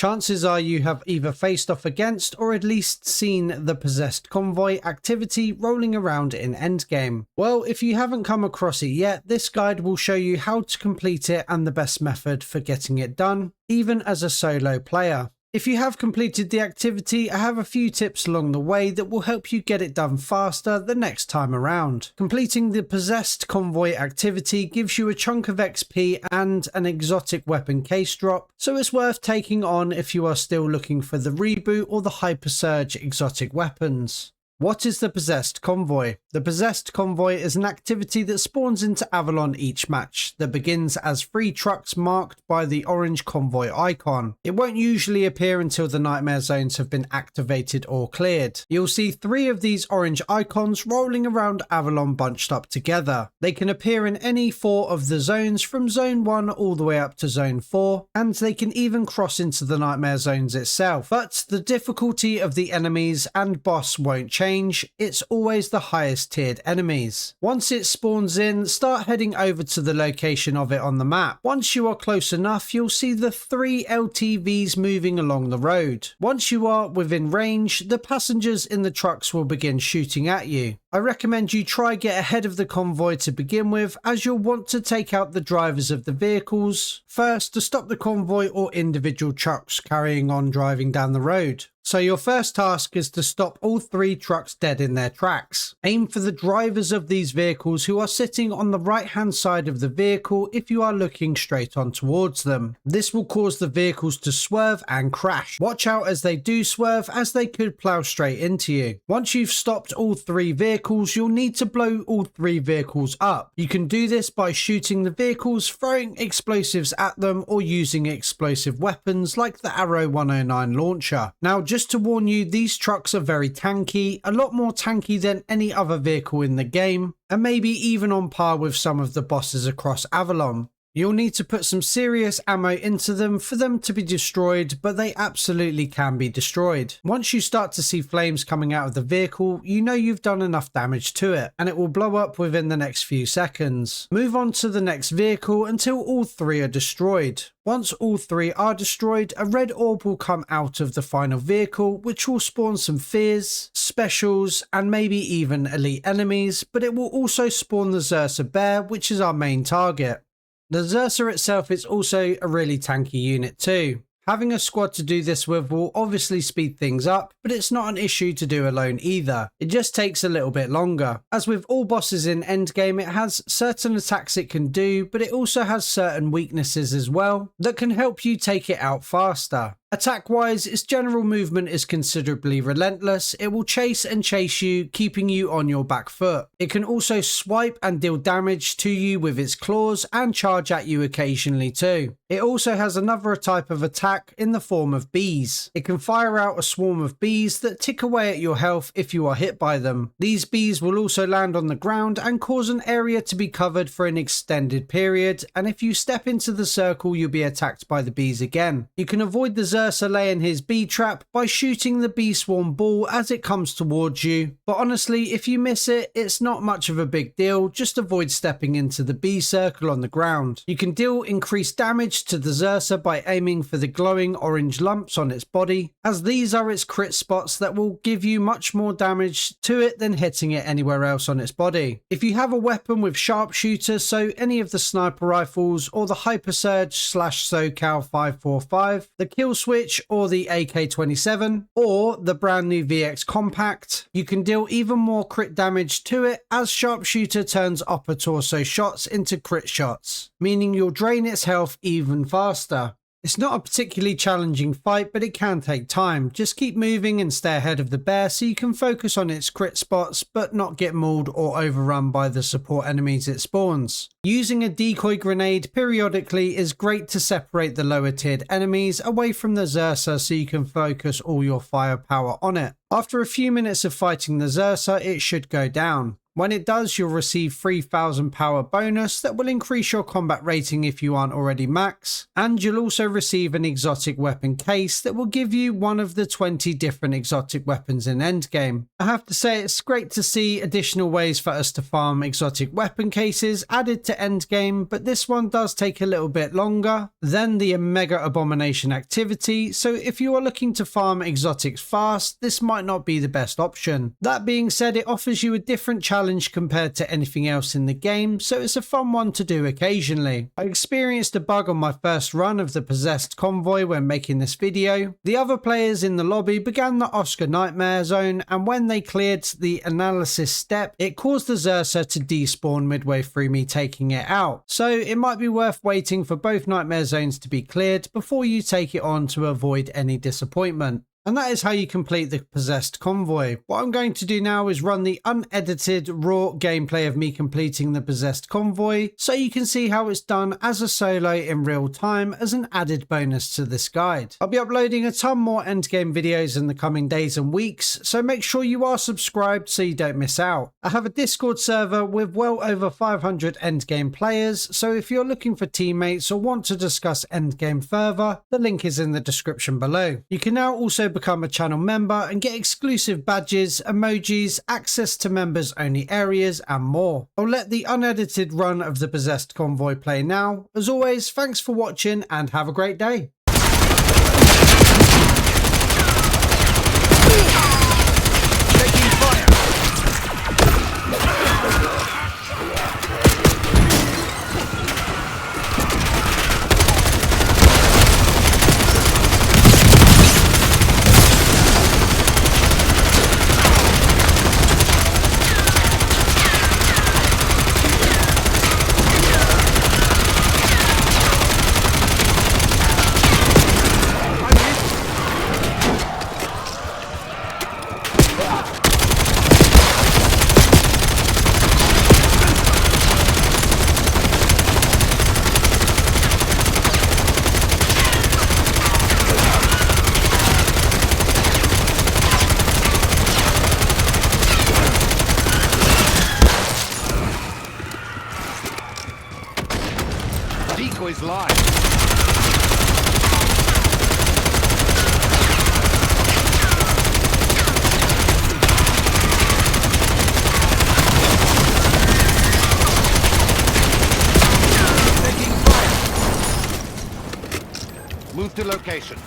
chances are you have either faced off against or at least seen the Possessed Convoy activity rolling around in Endgame. Well, if you haven't come across it yet, this guide will show you how to complete it and the best method for getting it done, even as a solo player. If you have completed the activity, I have a few tips along the way that will help you get it done faster the next time around. Completing the Possessed Convoy activity gives you a chunk of XP and an exotic weapon case drop, so it's worth taking on if you are still looking for the Reboot or the Hypersurge Exotic weapons. What is the Possessed Convoy? The Possessed Convoy is an activity that spawns into Avalon each match that begins as 3 trucks marked by the orange convoy icon. It won't usually appear until the nightmare zones have been activated or cleared. You'll see 3 of these orange icons rolling around Avalon bunched up together. They can appear in any 4 of the zones from zone 1 all the way up to zone 4, and they can even cross into the nightmare zones itself. But the difficulty of the enemies and boss won't change. It's always the highest tiered enemies. Once it spawns in, start heading over to the location of it on the map. Once you are close enough, you'll see the 3 LTVs moving along the road. Once you are within range, the passengers in the trucks will begin shooting at you. I recommend you try get ahead of the convoy to begin with, as you'll want to take out the drivers of the vehicles first to stop the convoy or individual trucks carrying on driving down the road. So your first task is to stop all 3 trucks dead in their tracks. Aim for the drivers of these vehicles who are sitting on the right hand side of the vehicle if you are looking straight on towards them. This will cause the vehicles to swerve and crash. Watch out as they do swerve, as they could plow straight into you. Once you've stopped all 3 vehicles, you'll need to blow all 3 vehicles up. You can do this by shooting the vehicles, throwing explosives at them, or using explosive weapons like the Arrow 109 launcher. Now, just to warn you, these trucks are very tanky, a lot more tanky than any other vehicle in the game, and maybe even on par with some of the bosses across Avalon. You'll need to put some serious ammo into them for them to be destroyed, but they absolutely can be destroyed. Once you start to see flames coming out of the vehicle, you know you've done enough damage to it, and it will blow up within the next few seconds. Move on to the next vehicle until all 3 are destroyed. Once all 3 are destroyed, a red orb will come out of the final vehicle, which will spawn some fears, specials, and maybe even elite enemies, but it will also spawn the Zersa bear, which is our main target. The Zersa itself is also a really tanky unit too. Having a squad to do this with will obviously speed things up, but it's not an issue to do alone either. It just takes a little bit longer. As with all bosses in Endgame, it has certain attacks it can do, but it also has certain weaknesses as well that can help you take it out faster. Attack wise, its general movement is considerably relentless. It will chase and chase you, keeping you on your back foot. It can also swipe and deal damage to you with its claws and charge at you occasionally too. It also has another type of attack in the form of bees. It can fire out a swarm of bees that tick away at your health if you are hit by them. These bees will also land on the ground and cause an area to be covered for an extended period, and if you step into the circle, you'll be attacked by the bees again. You can avoid the Zersa laying his bee trap by shooting the bee swarm ball as it comes towards you, but honestly, if you miss it, it's not much of a big deal. Just avoid stepping into the bee circle on the ground. You can deal increased damage to the Zersa by aiming for the glowing orange lumps on its body, as these are its crit spots that will give you much more damage to it than hitting it anywhere else on its body. If you have a weapon with sharpshooter, so any of the sniper rifles or the Hypersurge / SoCal 545, the kill switch or the AK-27 or the brand new VX Compact, you can deal even more crit damage to it as sharpshooter turns upper torso shots into crit shots, meaning you'll drain its health even faster. It's not a particularly challenging fight, but it can take time. Just keep moving and stay ahead of the bear so you can focus on its crit spots but not get mauled or overrun by the support enemies it spawns. Using a decoy grenade periodically is great to separate the lower tiered enemies away from the Zersa so you can focus all your firepower on it. After a few minutes of fighting the Zersa, it should go down. When it does, you'll receive 3000 power bonus that will increase your combat rating if you aren't already max, and you'll also receive an exotic weapon case that will give you one of the 20 different exotic weapons in Endgame. I have to say, it's great to see additional ways for us to farm exotic weapon cases added to Endgame, but this one does take a little bit longer than the Mega Abomination activity, so if you are looking to farm exotics fast, this might not be the best option. That being said, it offers you a different challenge compared to anything else in the game, so it's a fun one to do occasionally. I experienced a bug on my first run of the Possessed Convoy when making this video. The other players in the lobby began the Oscar Nightmare Zone, and when they cleared the analysis step, it caused the Zersa to despawn midway through me taking it out. So it might be worth waiting for both Nightmare Zones to be cleared before you take it on to avoid any disappointment. And that is how you complete the Possessed Convoy. What I'm going to do now is run the unedited raw gameplay of me completing the Possessed Convoy, so you can see how it's done as a solo in real time as an added bonus to this guide. I'll be uploading a ton more Endgame videos in the coming days and weeks, so make sure you are subscribed so you don't miss out. I have a Discord server with well over 500 Endgame players, so if you're looking for teammates or want to discuss Endgame further, the link is in the description below. You can now also become a channel member and get exclusive badges, emojis, access to members only areas and more. I'll let the unedited run of the Possessed Convoy play now. As always, thanks for watching and have a great day. Decoy's live. Taking fire. Move to location.